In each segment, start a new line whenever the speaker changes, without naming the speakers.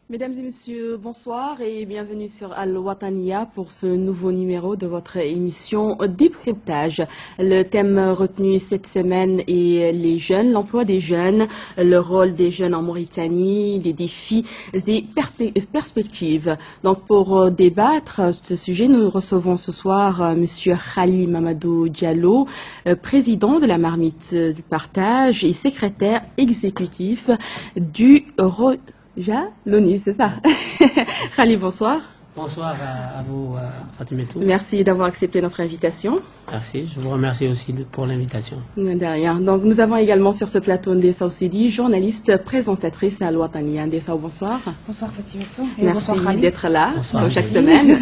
Mesdames et messieurs, bonsoir et bienvenue sur Al-Wataniya pour ce nouveau numéro de votre émission Décryptage. Le thème retenu cette semaine est les jeunes, l'emploi des jeunes, le rôle des jeunes en Mauritanie, les défis et perspectives. Donc pour débattre ce sujet, nous recevons ce soir monsieur Khali Mamadou Diallo, président de la Marmite du Partage et secrétaire exécutif du l'ONU, c'est ça. Khali, bonsoir.
Bonsoir à vous, Fatimetou.
Merci d'avoir accepté notre invitation.
Merci, je vous remercie aussi pour l'invitation.
Derrière. Donc, nous avons également sur ce plateau Ndessa Sidi, journaliste, présentatrice à Al-Wataniya. Ndessa, bonsoir.
Bonsoir Fatimetou.
Merci d'être là,
bonsoir,
comme chaque semaine.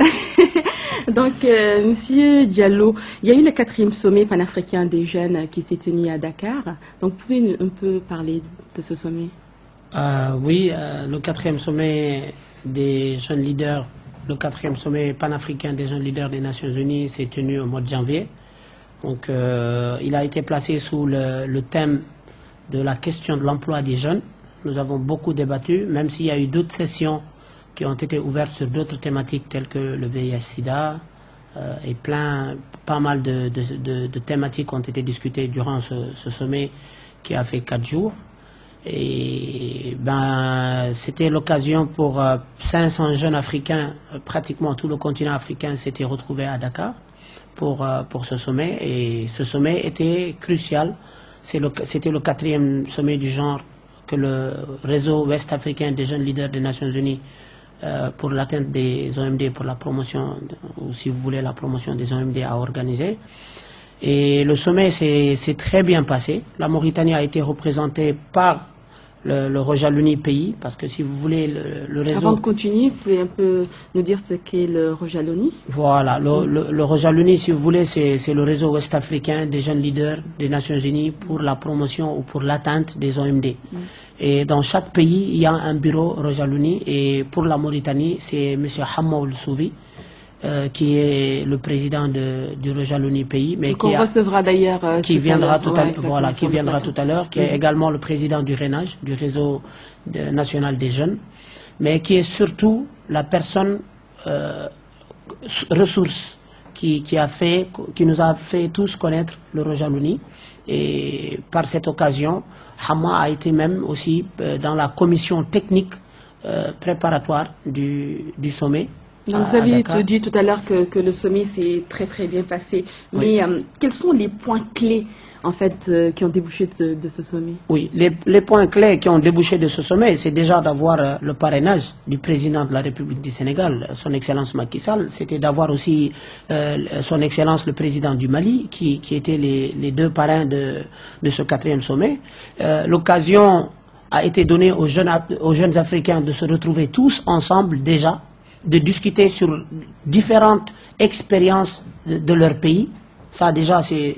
Donc, Monsieur Diallo, il y a eu le 4e sommet panafricain des jeunes qui s'est tenu à Dakar. Donc, pouvez-vous un peu parler de ce sommet?
Oui, le 4e sommet des jeunes leaders, le 4e sommet panafricain des jeunes leaders des Nations Unies s'est tenu au mois de janvier. Donc, il a été placé sous le thème de la question de l'emploi des jeunes. Nous avons beaucoup débattu, même s'il y a eu d'autres sessions qui ont été ouvertes sur d'autres thématiques telles que le VIH-Sida et pas mal de thématiques ont été discutées durant ce sommet qui a fait 4 jours. Et c'était l'occasion pour 500 jeunes africains, pratiquement tout le continent africain s'était retrouvé à Dakar pour ce sommet. Et ce sommet était crucial. C'était le 4e sommet du genre que le réseau ouest-africain des jeunes leaders des Nations Unies pour l'atteinte des OMD, pour la promotion, ou si vous voulez la promotion des OMD a organisé. Et le sommet s'est très bien passé. La Mauritanie a été représentée par le Rojaluni pays, parce que si vous voulez le réseau...
Avant de continuer, vous pouvez un peu nous dire ce qu'est le Rojaluni? Voilà,
le Rojaluni, si vous voulez, c'est le réseau ouest-africain des jeunes leaders des Nations Unies pour la promotion ou pour l'atteinte des OMD. Et dans chaque pays, il y a un bureau Rojaluni, et pour la Mauritanie, c'est M. Hammaoul Souvi, qui est le président du Rojaluni pays, mais
qui recevra d'ailleurs
qui viendra tout à l'heure, qui est également le président du RENAGE, du réseau national des jeunes, mais qui est surtout la personne ressource qui nous a fait tous connaître le Rojaluni. Et par cette occasion, Hamma a été même aussi dans la commission technique préparatoire du sommet.
Donc vous avez dit tout à l'heure que le sommet s'est très très bien passé. Mais quels sont les points clés en fait qui ont débouché de ce sommet? Oui,
les points clés qui ont débouché de ce sommet, c'est déjà d'avoir le parrainage du président de la République du Sénégal, son Excellence Macky Sall. C'était d'avoir aussi son Excellence le président du Mali, qui étaient les deux parrains de ce 4e sommet. L'occasion a été donnée aux jeunes Africains de se retrouver tous ensemble déjà, de discuter sur différentes expériences de leur pays. Ça déjà c'est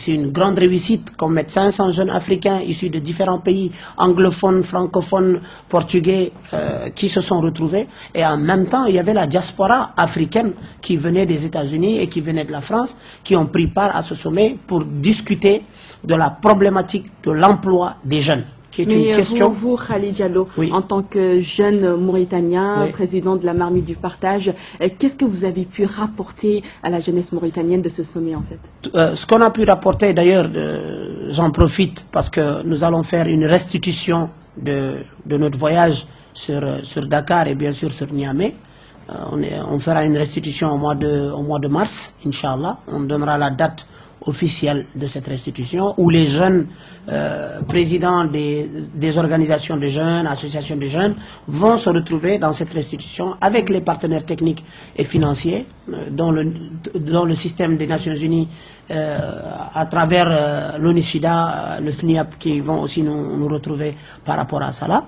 une grande réussite qu'on mette 500 jeunes Africains issus de différents pays, anglophones, francophones, portugais, qui se sont retrouvés. Et en même temps, il y avait la diaspora africaine qui venait des États-Unis et qui venait de la France, qui ont pris part à ce sommet pour discuter de la problématique de l'emploi des jeunes.
Mais vous, Khali Diallo, en tant que jeune Mauritanien, président de la Marmite du Partage, qu'est-ce que vous avez pu rapporter à la jeunesse mauritanienne de ce sommet en fait?
Ce qu'on a pu rapporter, d'ailleurs, j'en profite parce que nous allons faire une restitution de notre voyage sur Dakar et bien sûr sur Niamey. On fera une restitution au mois de mars, Inch'Allah. On donnera la date officielle de cette restitution où les jeunes présidents des organisations de jeunes, associations de jeunes vont se retrouver dans cette restitution avec les partenaires techniques et financiers dans le système des Nations Unies à travers l'ONU-SIDA, le FNIAP qui vont aussi nous retrouver par rapport à ça là.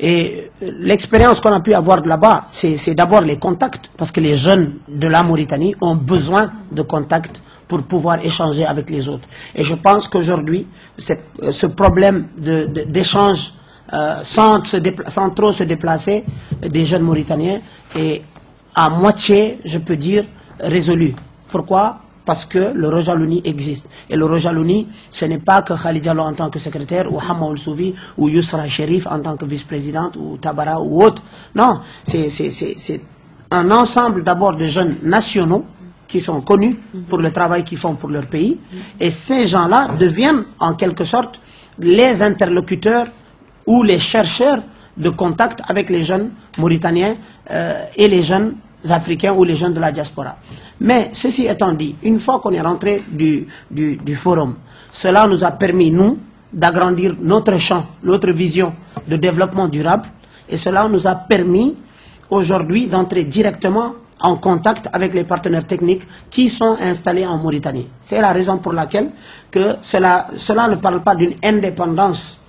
Et l'expérience qu'on a pu avoir là-bas, c'est d'abord les contacts, parce que les jeunes de la Mauritanie ont besoin de contacts pour pouvoir échanger avec les autres. Et je pense qu'aujourd'hui, ce problème d'échange sans trop se déplacer des jeunes Mauritaniens est à moitié, je peux dire, résolu. Pourquoi? parce que le Rojalouni existe. Et le Rojalouni, ce n'est pas que Khalid Diallo en tant que secrétaire, ou Hamma Souvi, ou Yousra Sherif en tant que vice-présidente, ou Tabara, ou autre. Non, c'est un ensemble d'abord de jeunes nationaux qui sont connus pour le travail qu'ils font pour leur pays. Et ces gens-là deviennent en quelque sorte les interlocuteurs ou les chercheurs de contact avec les jeunes mauritaniens et les jeunes africains ou les jeunes de la diaspora. Mais ceci étant dit, une fois qu'on est rentré du forum, cela nous a permis, nous, d'agrandir notre champ, notre vision de développement durable, et cela nous a permis aujourd'hui d'entrer directement en contact avec les partenaires techniques qui sont installés en Mauritanie. C'est la raison pour laquelle que cela ne parle pas d'une indépendance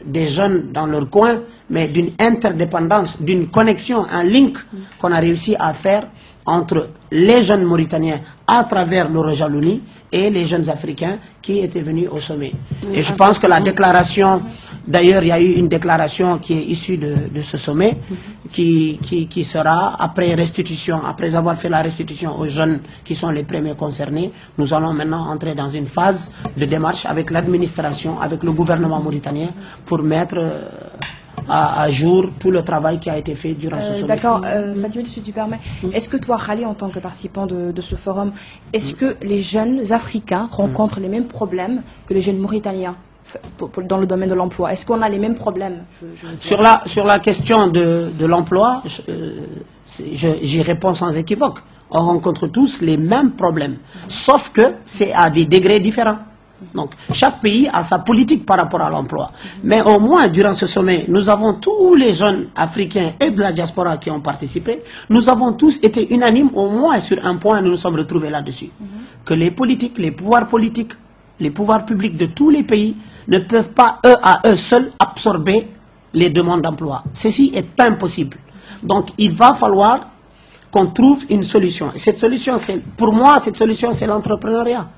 des jeunes dans leur coin, mais d'une interdépendance, d'une connexion, un link qu'on a réussi à faire entre les jeunes Mauritaniens à travers le Rojalouni et les jeunes Africains qui étaient venus au sommet. Et je pense que la déclaration, d'ailleurs il y a eu une déclaration qui est issue de ce sommet, qui sera après restitution, après avoir fait la restitution aux jeunes qui sont les premiers concernés, nous allons maintenant entrer dans une phase de démarche avec l'administration, avec le gouvernement mauritanien pour mettre à jour tout le travail qui a été fait durant ce sommet.
D'accord, Fatima, si tu permets, est-ce que toi, Khali, en tant que participant de ce forum, est-ce que les jeunes Africains rencontrent les mêmes problèmes que les jeunes Mauritaniens dans le domaine de l'emploi? Est-ce qu'on a les mêmes problèmes?
Sur la question de l'emploi, j'y réponds sans équivoque. On rencontre tous les mêmes problèmes, sauf que c'est à des degrés différents. Donc, chaque pays a sa politique par rapport à l'emploi. Mais au moins, durant ce sommet, nous avons tous les jeunes africains et de la diaspora qui ont participé. Nous avons tous été unanimes, au moins sur un point, nous nous sommes retrouvés là-dessus. Que les politiques, les pouvoirs politiques, les pouvoirs publics de tous les pays ne peuvent pas, eux à eux seuls, absorber les demandes d'emploi. Ceci est impossible. Donc, il va falloir qu'on trouve une solution. Et cette solution, pour moi, cette solution, c'est l'entrepreneuriat.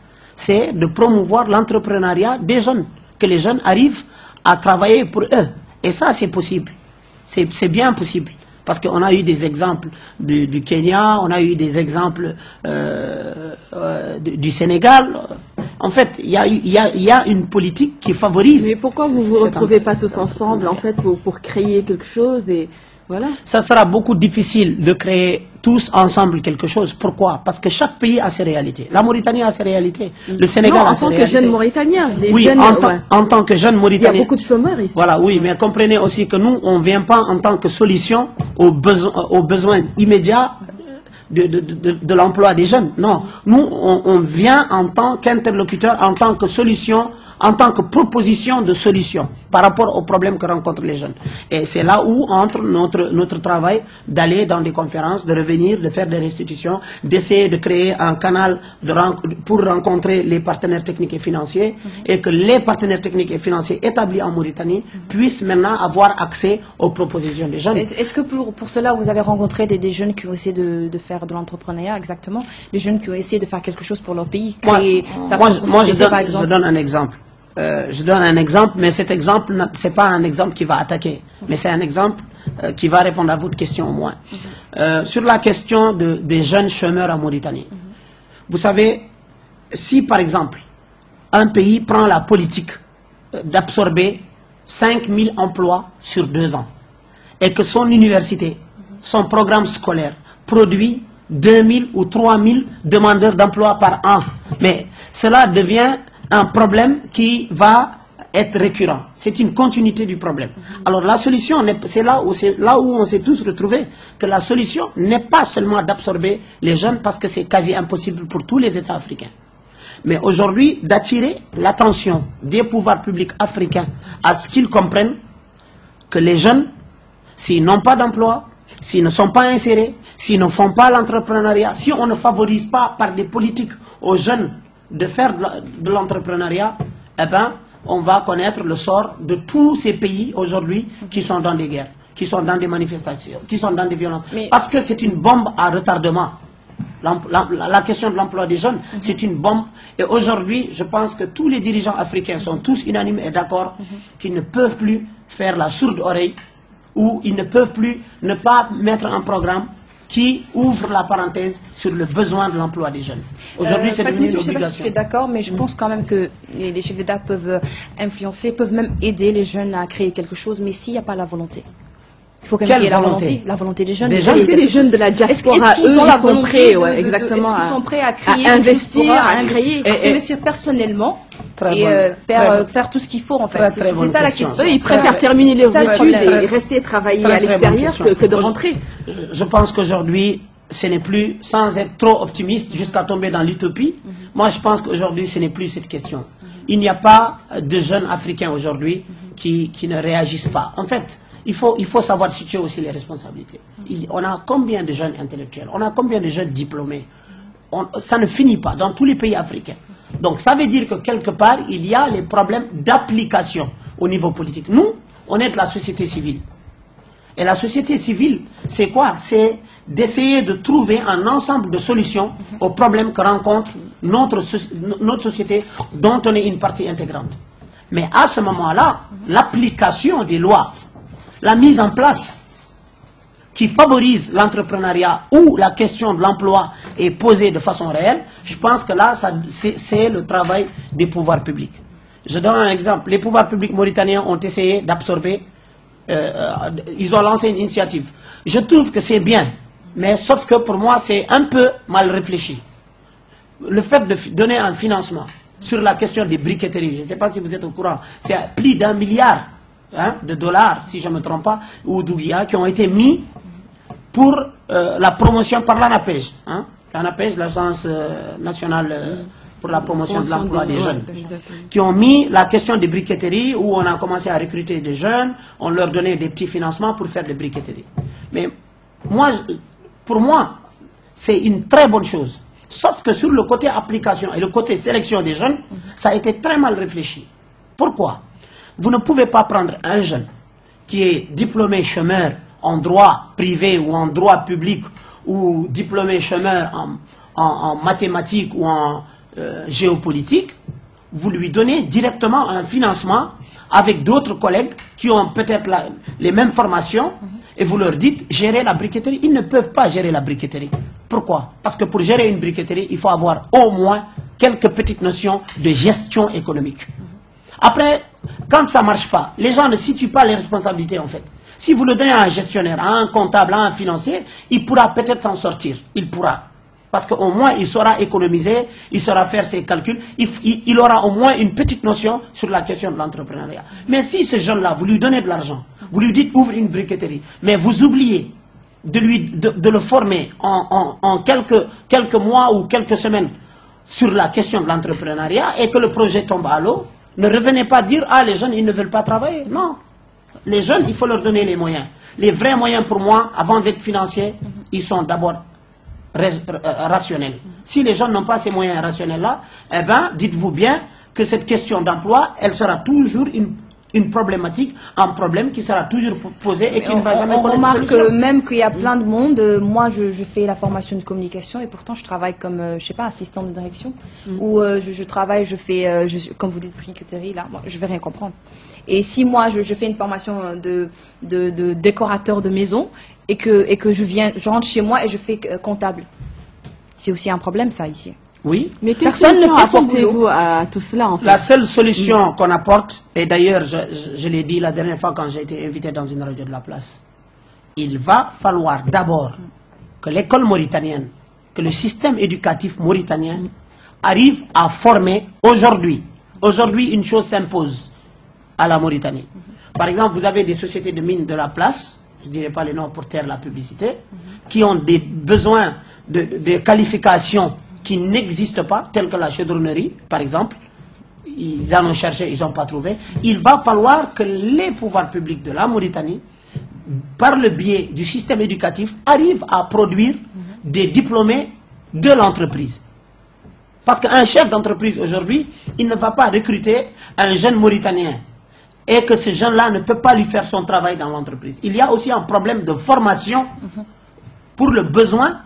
C'est de promouvoir l'entrepreneuriat des jeunes, que les jeunes arrivent à travailler pour eux. Et ça, c'est possible. C'est bien possible. Parce qu'on a eu des exemples du Kenya, on a eu des exemples du Sénégal. En fait, il y a une politique qui favorise.
Mais pourquoi vous ne vous retrouvez pas tous ensemble, en fait, pour créer quelque chose et... Voilà.
Ça sera beaucoup difficile de créer tous ensemble quelque chose. Pourquoi? Parce que chaque pays a ses réalités. La Mauritanie a ses réalités. Le Sénégal a ses réalités.
En tant que jeune Mauritanien.
Oui, en tant que jeune Mauritanien.
Il y a beaucoup de chômeurs ici.
Voilà, oui, mais comprenez aussi que nous, on ne vient pas en tant que solution aux besoins immédiats de l'emploi des jeunes. Non, nous, on vient en tant qu'interlocuteur, en tant que solution, en tant que proposition de solution par rapport aux problèmes que rencontrent les jeunes. Et c'est là où entre notre travail d'aller dans des conférences, de revenir, de faire des restitutions, d'essayer de créer un canal pour rencontrer les partenaires techniques et financiers et que les partenaires techniques et financiers établis en Mauritanie puissent maintenant avoir accès aux propositions des jeunes.
Est-ce que pour cela, vous avez rencontré des jeunes qui ont essayé de faire de l'entrepreneuriat, exactement, des jeunes qui ont essayé de faire quelque chose pour leur pays, créer sa propre société, par exemple?
Je donne un exemple. Je donne un exemple, mais cet exemple, ce n'est pas un exemple qui va attaquer, mais c'est un exemple qui va répondre à votre question au moins. Sur la question des jeunes chômeurs en Mauritanie. Vous savez, si par exemple, un pays prend la politique d'absorber 5000 emplois sur 2 ans, et que son université, son programme scolaire, produit 2000 ou 3000 demandeurs d'emploi par an, mais cela devient un problème qui va être récurrent. C'est une continuité du problème. Alors la solution, c'est là où on s'est tous retrouvés, que la solution n'est pas seulement d'absorber les jeunes, parce que c'est quasi impossible pour tous les États africains. Mais aujourd'hui, d'attirer l'attention des pouvoirs publics africains à ce qu'ils comprennent que les jeunes, s'ils n'ont pas d'emploi, s'ils ne sont pas insérés, s'ils ne font pas l'entrepreneuriat, si on ne favorise pas par des politiques aux jeunes de faire de l'entrepreneuriat, eh ben, on va connaître le sort de tous ces pays aujourd'hui qui sont dans des guerres, qui sont dans des manifestations, qui sont dans des violences. Parce que c'est une bombe à retardement. La question de l'emploi des jeunes, c'est une bombe. Et aujourd'hui, je pense que tous les dirigeants africains sont tous unanimes et d'accord qu'ils ne peuvent plus faire la sourde oreille, ou ils ne peuvent plus ne pas mettre en programme qui ouvre la parenthèse sur le besoin de l'emploi des jeunes. Aujourd'hui, c'est devenu une
Je ne sais pas si
obligation.
tu es d'accord, mais je pense quand même que les chefs d'État peuvent influencer, peuvent même aider les jeunes à créer quelque chose, mais s'il n'y a pas la volonté. Il faut quand même qu'il y ait la volonté des jeunes.
Est-ce que les jeunes de la diaspora,
eux, ils sont
prêts,
exactement, est-ce qu'ils sont prêts à créer,
à investir,
à s'investir personnellement et faire tout ce qu'il faut en fait. C'est ça la question.
Eux, ils préfèrent terminer leurs études et rester travailler à l'extérieur que de rentrer.
Je pense qu'aujourd'hui, ce n'est plus, sans être trop optimiste jusqu'à tomber dans l'utopie, moi je pense qu'aujourd'hui ce n'est plus cette question. Il n'y a pas de jeunes Africains aujourd'hui qui ne réagissent pas. En fait, il faut savoir situer aussi les responsabilités. On a combien de jeunes intellectuels? On a combien de jeunes diplômés? Ça ne finit pas dans tous les pays africains. Donc ça veut dire que quelque part, il y a les problèmes d'application au niveau politique. Nous, on est de la société civile. Et la société civile, c'est quoi? C'est d'essayer de trouver un ensemble de solutions aux problèmes que rencontre notre société dont on est une partie intégrante. Mais à ce moment-là, l'application des lois, la mise en place qui favorise l'entrepreneuriat où la question de l'emploi est posée de façon réelle, je pense que là, c'est le travail des pouvoirs publics. Je donne un exemple. Les pouvoirs publics mauritaniens ont essayé d'absorber, ils ont lancé une initiative. Je trouve que c'est bien, mais sauf que pour moi, c'est un peu mal réfléchi. Le fait de donner un financement sur la question des briqueteries, je ne sais pas si vous êtes au courant, c'est plus d'1 milliard de dollars, si je ne me trompe pas, ou d'Ouguia, qui ont été mis pour la promotion par l'ANAPEJ. L'ANAPEJ, l'Agence nationale pour la promotion de l'emploi des jeunes, qui ont mis la question des briqueteries, où on a commencé à recruter des jeunes, on leur donnait des petits financements pour faire des briqueteries. Mais moi, pour moi, c'est une très bonne chose. Sauf que sur le côté application et le côté sélection des jeunes, ça a été très mal réfléchi. Pourquoi? Vous ne pouvez pas prendre un jeune qui est diplômé chômeur en droit privé ou en droit public ou diplômé chômeur en mathématiques ou en géopolitique, vous lui donnez directement un financement avec d'autres collègues qui ont peut-être les mêmes formations et vous leur dites gérer la briqueterie. Ils ne peuvent pas gérer la briqueterie. Pourquoi? Parce que pour gérer une briqueterie, il faut avoir au moins quelques petites notions de gestion économique. Après, quand ça ne marche pas, les gens ne situent pas les responsabilités en fait. Si vous le donnez à un gestionnaire, à un comptable, à un financier, il pourra peut-être s'en sortir. Il pourra. Parce qu'au moins, il saura économiser, il saura faire ses calculs, il aura au moins une petite notion sur la question de l'entrepreneuriat. Mais si ce jeune-là, vous lui donnez de l'argent, vous lui dites ouvre une briqueterie, mais vous oubliez de le former en quelques mois ou quelques semaines sur la question de l'entrepreneuriat et que le projet tombe à l'eau, ne revenez pas dire « Ah, les jeunes, ils ne veulent pas travailler ». Non. Les jeunes, il faut leur donner les moyens. Les vrais moyens, pour moi, avant d'être financiers, ils sont d'abord rationnels. Si les jeunes n'ont pas ces moyens rationnels-là, eh bien, dites-vous bien que cette question d'emploi, elle sera toujours une problématique, un problème qui sera toujours posé et qui ne va jamais connaître de solution.
On remarque même qu'il y a plein de monde. Moi, je fais la formation de communication et pourtant, je travaille comme, je sais pas, assistant de direction. Ou je travaille, comme vous dites, briqueterie, là, moi, je vais rien comprendre. Et si moi, je fais une formation de décorateur de maison et que je rentre chez moi et je fais comptable, c'est aussi un problème, ça, ici.
Oui.
Mais personne ne fait son boulot à tout cela, en fait.
La seule solution qu'on apporte, et d'ailleurs, je l'ai dit la dernière fois quand j'ai été invité dans une radio de la place, il va falloir d'abord que l'école mauritanienne, que le système éducatif mauritanien arrive à former aujourd'hui. Aujourd'hui, une chose s'impose à la Mauritanie. Par exemple, vous avez des sociétés de mines de la place, je ne dirais pas les noms pour taire la publicité, qui ont des besoins de qualification qui n'existent pas, tels que la chaudronnerie, par exemple. Ils en ont cherché, ils n'ont pas trouvé. Il va falloir que les pouvoirs publics de la Mauritanie, par le biais du système éducatif, arrivent à produire des diplômés de l'entreprise. Parce qu'un chef d'entreprise aujourd'hui, il ne va pas recruter un jeune Mauritanien et que ce jeune-là ne peut pas lui faire son travail dans l'entreprise. Il y a aussi un problème de formation pour le besoin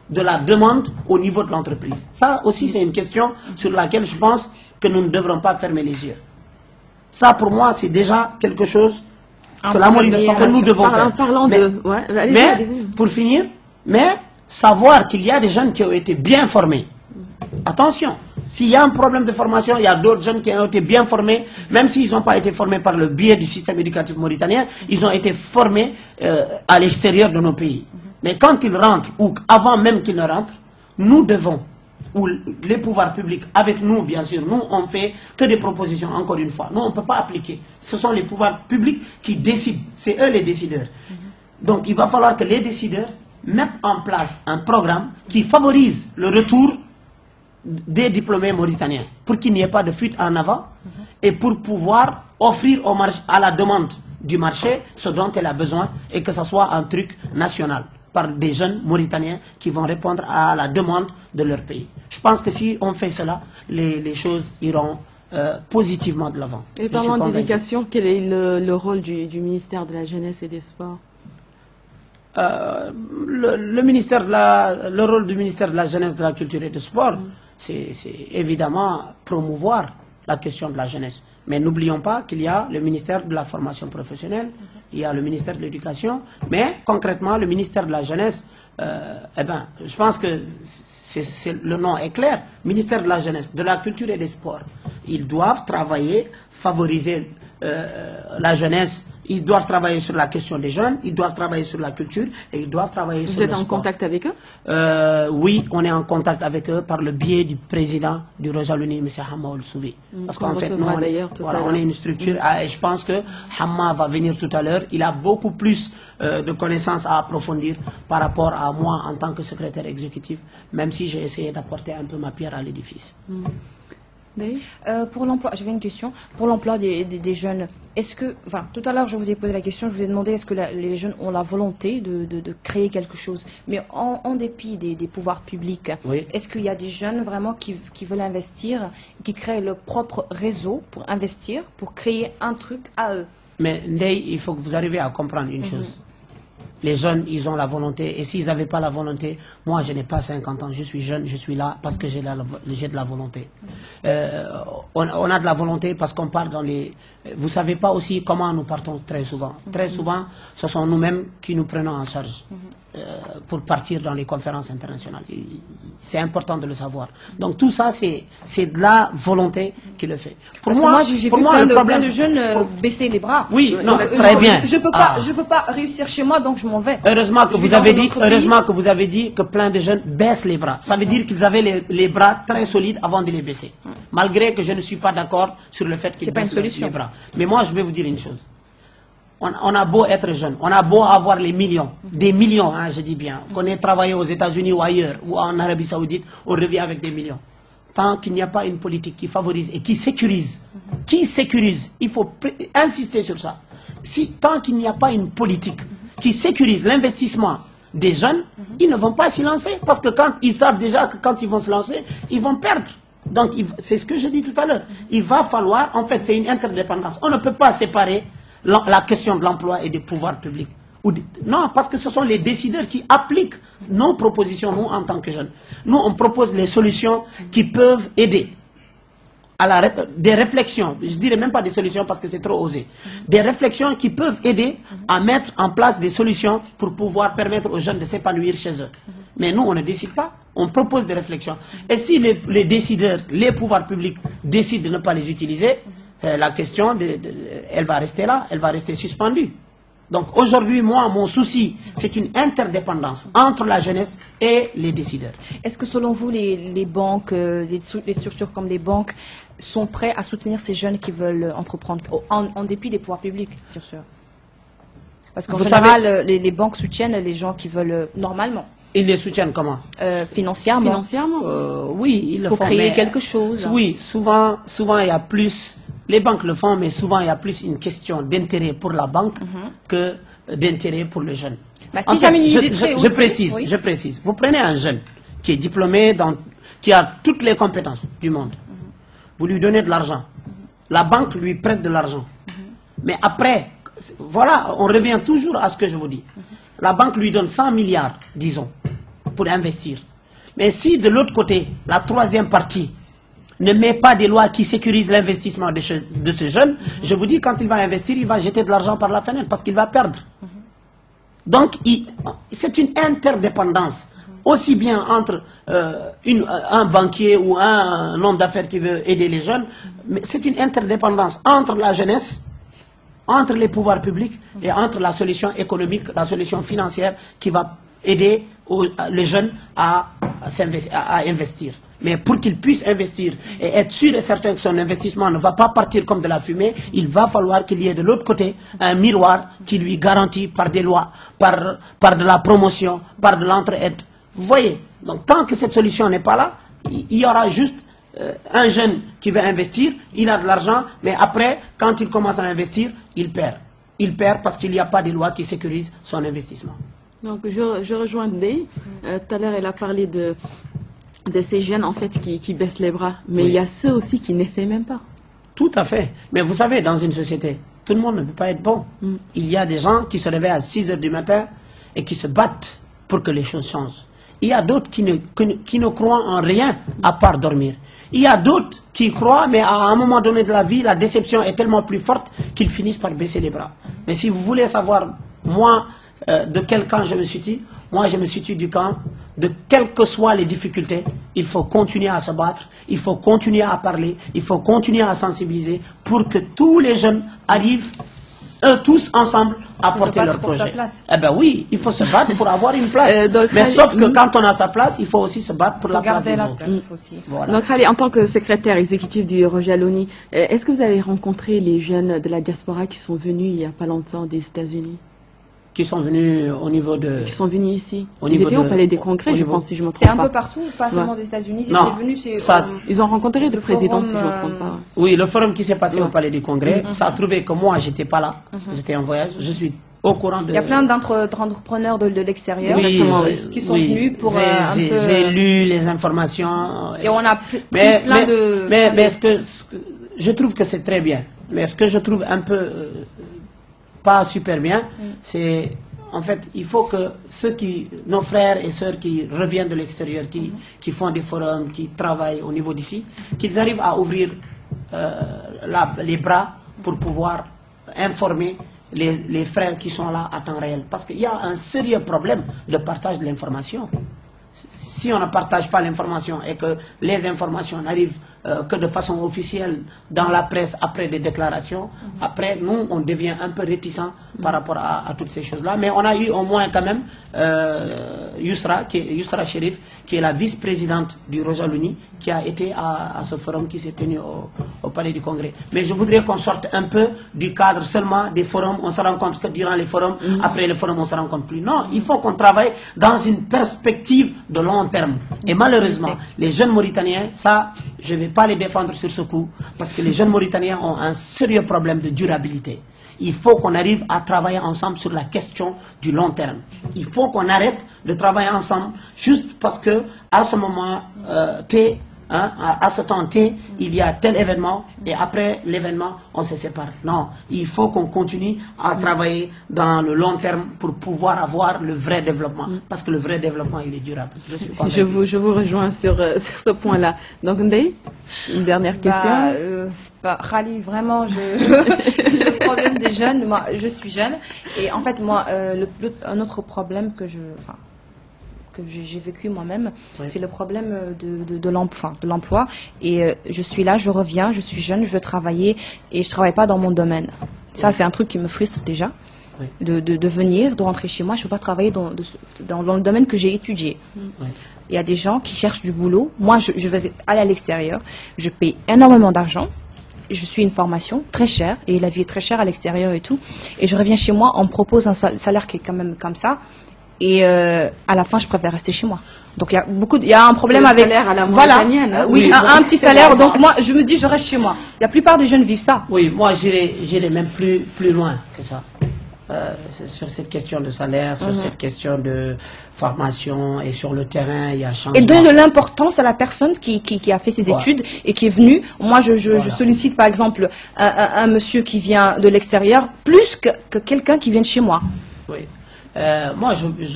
de la demande au niveau de l'entreprise. Ça aussi, c'est une question sur laquelle je pense que nous ne devrons pas fermer les yeux. Ça, pour moi, c'est déjà quelque chose que nous devons faire.
Parlant
Mais pour finir, mais savoir qu'il y a des jeunes qui ont été bien formés. Attention, s'il y a un problème de formation, il y a d'autres jeunes qui ont été bien formés, même s'ils n'ont pas été formés par le biais du système éducatif mauritanien, ils ont été formés à l'extérieur de nos pays. Mais quand ils rentrent, ou avant même qu'ils ne rentrent, nous devons, ou les pouvoirs publics, avec nous bien sûr, nous on fait que des propositions, encore une fois. Nous on ne peut pas appliquer. Ce sont les pouvoirs publics qui décident, c'est eux les décideurs. Donc il va falloir que les décideurs mettent en place un programme qui favorise le retour des diplômés mauritaniens, pour qu'il n'y ait pas de fuite en avant et pour pouvoir offrir au marché, à la demande du marché ce dont elle a besoin et que ce soit un truc national par des jeunes Mauritaniens qui vont répondre à la demande de leur pays. Je pense que si on fait cela, les choses iront positivement de l'avant.
Et parlant d'éducation, quel est le rôle du ministère de la Jeunesse et des Sports?
Le rôle du ministère de la Jeunesse, de la Culture et du Sport, c'est évidemment promouvoir la question de la jeunesse. Mais n'oublions pas qu'il y a le ministère de la formation professionnelle, il y a le ministère de l'éducation, mais concrètement le ministère de la jeunesse, je pense que le nom est clair, ministère de la jeunesse, de la culture et des sports. Ils doivent travailler, favoriser la jeunesse. Ils doivent travailler sur la question des jeunes, ils doivent travailler sur la culture et ils doivent travailler sur le sport.
Vous êtes en contact avec eux?
Oui, on est en contact avec eux par le biais du président du Rojaluni, M. Hamma Oul-Souvi. Parce qu'en fait, nous, on est une structure et je pense que Hamma va venir tout à l'heure. Il a beaucoup plus de connaissances à approfondir par rapport à moi en tant que secrétaire exécutif, même si j'ai essayé d'apporter un peu ma pierre à l'édifice.
Pour l'emploi, j'avais une question. Pour l'emploi des jeunes, est-ce que, enfin, tout à l'heure je vous ai posé la question, je vous ai demandé est-ce que les jeunes ont la volonté de créer quelque chose, mais en dépit des pouvoirs publics,
oui.
Est-ce qu'il y a des jeunes vraiment qui veulent investir, qui créent leur propre réseau pour investir, pour créer un truc à eux?
Mais Ndeye, il faut que vous arriviez à comprendre une chose. Les jeunes, ils ont la volonté. Et s'ils n'avaient pas la volonté, moi, je n'ai pas 50 ans, je suis jeune, je suis là parce que j'ai de la volonté. On a de la volonté parce qu'on part dans les... Vous ne savez pas aussi comment nous partons très souvent. Très souvent, ce sont nous-mêmes qui nous prenons en charge pour partir dans les conférences internationales. C'est important de le savoir. Donc tout ça, c'est de la volonté qui le fait.
Pour moi, j'ai vu plein de jeunes baisser les bras.
Oui, non, très bien.
Je peux pas réussir chez moi, donc je m'en vais.
Heureusement que vous avez dit que plein de jeunes baissent les bras. Ça veut dire qu'ils avaient les bras très solides avant de les baisser. Malgré que je ne suis pas d'accord sur le fait qu'ils baissent les bras. Mais moi, je vais vous dire une chose. On a beau être jeune, on a beau avoir les millions, des millions, hein, je dis bien, qu'on ait travaillé aux États-Unis ou ailleurs, ou en Arabie Saoudite, on revient avec des millions. Tant qu'il n'y a pas une politique qui favorise et qui sécurise, il faut insister sur ça. Tant qu'il n'y a pas une politique qui sécurise l'investissement des jeunes, ils ne vont pas s'y lancer. Parce que quand ils savent déjà que quand ils vont se lancer, ils vont perdre. Donc c'est ce que je dis tout à l'heure. Il va falloir, en fait, c'est une interdépendance. On ne peut pas séparer la question de l'emploi et des pouvoirs publics. Non, parce que ce sont les décideurs qui appliquent nos propositions, nous, en tant que jeunes. Nous, on propose les solutions qui peuvent aider. Des réflexions, je ne dirais même pas des solutions parce que c'est trop osé, des réflexions qui peuvent aider à mettre en place des solutions pour pouvoir permettre aux jeunes de s'épanouir chez eux. Mais nous, on ne décide pas, on propose des réflexions. Et si les décideurs, les pouvoirs publics décident de ne pas les utiliser, la question, elle va rester là, elle va rester suspendue. Donc aujourd'hui, moi, mon souci, c'est une interdépendance entre la jeunesse et les décideurs.
Est-ce que selon vous, les banques, les structures comme les banques sont prêts à soutenir ces jeunes qui veulent entreprendre, en dépit des pouvoirs publics, bien sûr? Parce qu'en général, les banques soutiennent les gens qui veulent normalement.
Ils les soutiennent comment?
Financièrement.
Oui, ils le font.
Pour créer quelque chose.
Oui, souvent il y a plus... Les banques le font, mais souvent il y a plus une question d'intérêt pour la banque que d'intérêt pour le jeune.
Bah, si jamais
je précise. Vous prenez un jeune qui est diplômé, qui a toutes les compétences du monde. Vous lui donnez de l'argent. La banque lui prête de l'argent. Mais après, voilà, on revient toujours à ce que je vous dis. La banque lui donne 100 milliards, disons, pour investir. Mais si de l'autre côté, la troisième partie ne met pas des lois qui sécurisent l'investissement de ce jeune, je vous dis, quand il va investir, il va jeter de l'argent par la fenêtre parce qu'il va perdre. Donc, c'est une interdépendance, aussi bien entre un banquier ou un homme d'affaires qui veut aider les jeunes, mais c'est une interdépendance entre la jeunesse, entre les pouvoirs publics et entre la solution économique, la solution financière qui va aider les jeunes à investir. Mais pour qu'ils puissent investir et être sûr et certain que son investissement ne va pas partir comme de la fumée, il va falloir qu'il y ait de l'autre côté un miroir qui lui garantit par des lois, par de la promotion, par de l'entraide. Vous voyez, donc tant que cette solution n'est pas là, il y aura juste un jeune qui veut investir, il a de l'argent, mais après, quand il commence à investir, il perd. Il perd parce qu'il n'y a pas de loi qui sécurise son investissement.
Donc je rejoins Ndeye. Tout à l'heure, elle a parlé de ces jeunes en fait qui baissent les bras, mais il y a ceux aussi qui n'essaient même pas.
Tout à fait. Mais vous savez, dans une société, tout le monde ne peut pas être bon. Il y a des gens qui se réveillent à 6 heures du matin et qui se battent pour que les choses changent. Il y a d'autres qui ne croient en rien à part dormir. Il y a d'autres qui croient, mais à un moment donné de la vie, la déception est tellement plus forte qu'ils finissent par baisser les bras. Mais si vous voulez savoir, moi, de quel camp je me situe, moi je me situe du camp de quelles que soient les difficultés, il faut continuer à se battre, il faut continuer à parler, il faut continuer à sensibiliser pour que tous les jeunes arrivent, eux tous ensemble, à porter leur projet. Eh bien oui, il faut se battre pour avoir une place. Mais sauf que quand on a sa place, il faut aussi se battre pour la place des autres.
Voilà. Donc Khali, en tant que secrétaire exécutif du Rojaloni, est-ce que vous avez rencontré les jeunes de la diaspora qui sont venus il n'y a pas longtemps des États-Unis?
Qui sont venus au niveau de...
Qui sont venus ici. Ils étaient au Palais des Congrès, je pense, si je me trompe pas.
C'est un peu partout, pas seulement des États-Unis. Ils étaient venus,
ils ont rencontré le président, si je ne me trompe pas.
Oui, le forum qui s'est passé au Palais du Congrès, ça a trouvé que moi, j'étais pas là. J'étais en voyage. Je suis au courant de...
Il y a plein d'entrepreneurs de l'extérieur qui sont venus pour
J'ai lu les informations.
Et on a plein de...
Mais je trouve que c'est très bien. Mais ce que je trouve un peu... pas super bien, c'est en fait il faut que nos frères et sœurs qui reviennent de l'extérieur, qui font des forums, qui travaillent au niveau d'ici, qu'ils arrivent à ouvrir les bras pour pouvoir informer les frères qui sont là à temps réel. Parce qu'il y a un sérieux problème de partage de l'information. Si on ne partage pas l'information et que les informations n'arrivent que de façon officielle dans la presse après des déclarations, après nous on devient un peu réticent par rapport à toutes ces choses-là. Mais on a eu au moins quand même Yousra Chérif, qui est la vice-présidente du Rojaloni, qui a été à ce forum qui s'est tenu au Palais du Congrès. Mais je voudrais qu'on sorte un peu du cadre seulement des forums, on se rencontre que durant les forums, après les forums on ne se rencontre plus. Non, il faut qu'on travaille dans une perspective de long terme. Et malheureusement, les jeunes Mauritaniens, ça, je ne vais pas les défendre sur ce coup, parce que les jeunes Mauritaniens ont un sérieux problème de durabilité. Il faut qu'on arrive à travailler ensemble sur la question du long terme. Il faut qu'on arrête de travailler ensemble juste parce que à ce moment T, à ce temps T, il y a tel événement et après l'événement, on se sépare. Non, il faut qu'on continue à travailler dans le long terme pour pouvoir avoir le vrai développement. Parce que le vrai développement, il est durable.
Je vous rejoins sur ce point-là. Donc Ndeye, une dernière question.
Khali, vraiment, le problème des jeunes, moi, je suis jeune. Et en fait, moi, un autre problème que j'ai vécu moi-même, c'est le problème de l'emploi. Et je suis là, je reviens, je suis jeune, je veux travailler et je ne travaille pas dans mon domaine. Ça, c'est un truc qui me frustre déjà, de venir, de rentrer chez moi. Je ne peux pas travailler dans le domaine que j'ai étudié. Il y a des gens qui cherchent du boulot. Moi, je vais aller à l'extérieur. Je paye énormément d'argent. Je suis une formation très chère et la vie est très chère à l'extérieur et tout. Et je reviens chez moi, on me propose un salaire qui est quand même comme ça. Et à la fin, je préfère rester chez moi. Donc il y a un problème avec
salaire à la mauritanienne.
Oui, un petit salaire. Donc moi, je me dis, je reste chez moi. La plupart des jeunes vivent ça.
Oui, moi, j'irai même plus loin que ça. Sur cette question de salaire, sur cette question de formation et sur le terrain, il y a changement.
Et donner de l'importance à la personne qui a fait ses études et qui est venue. Moi, je sollicite par exemple un monsieur qui vient de l'extérieur plus que quelqu'un qui vient de chez moi.
Oui. Moi,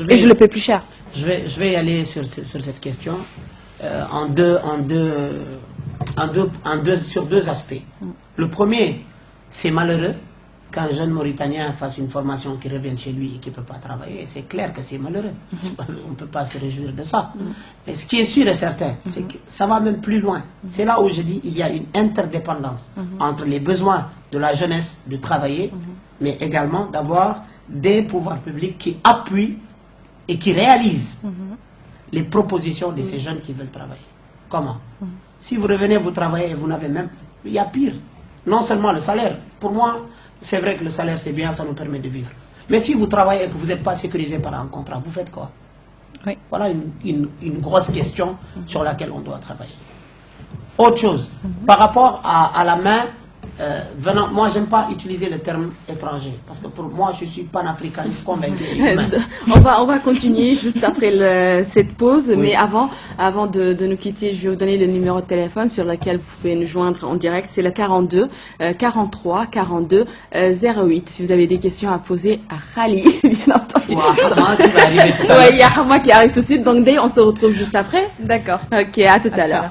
et je le paie plus cher.
Je vais y aller sur cette question sur deux aspects. Le premier, c'est malheureux qu'un jeune Mauritanien fasse une formation qui revienne chez lui et qui ne peut pas travailler, c'est clair que c'est malheureux. On ne peut pas se réjouir de ça. Mais ce qui est sûr et certain, c'est que ça va même plus loin. C'est là où je dis qu'il y a une interdépendance entre les besoins de la jeunesse de travailler, mais également d'avoir des pouvoirs publics qui appuient et qui réalisent les propositions de ces jeunes qui veulent travailler. Comment? Si vous revenez, vous travaillez, vous n'avez même... Il y a pire. Non seulement le salaire. Pour moi, c'est vrai que le salaire, c'est bien, ça nous permet de vivre. Mais si vous travaillez et que vous n'êtes pas sécurisé par un contrat, vous faites quoi?
Oui.
Voilà une grosse question sur laquelle on doit travailler. Autre chose, par rapport à la main venant, moi j'aime pas utiliser le terme étranger, parce que pour moi je suis panafricaniste convaincu.
on va continuer juste après cette pause, oui. Mais avant de nous quitter, je vais vous donner le numéro de téléphone sur lequel vous pouvez nous joindre en direct, c'est le 42 43 42 08. Si vous avez des questions à poser à Khali, bien entendu. Il y a Hama qui arrive tout de suite, donc dès on se retrouve juste après.
D'accord.
Ok, à tout à l'heure.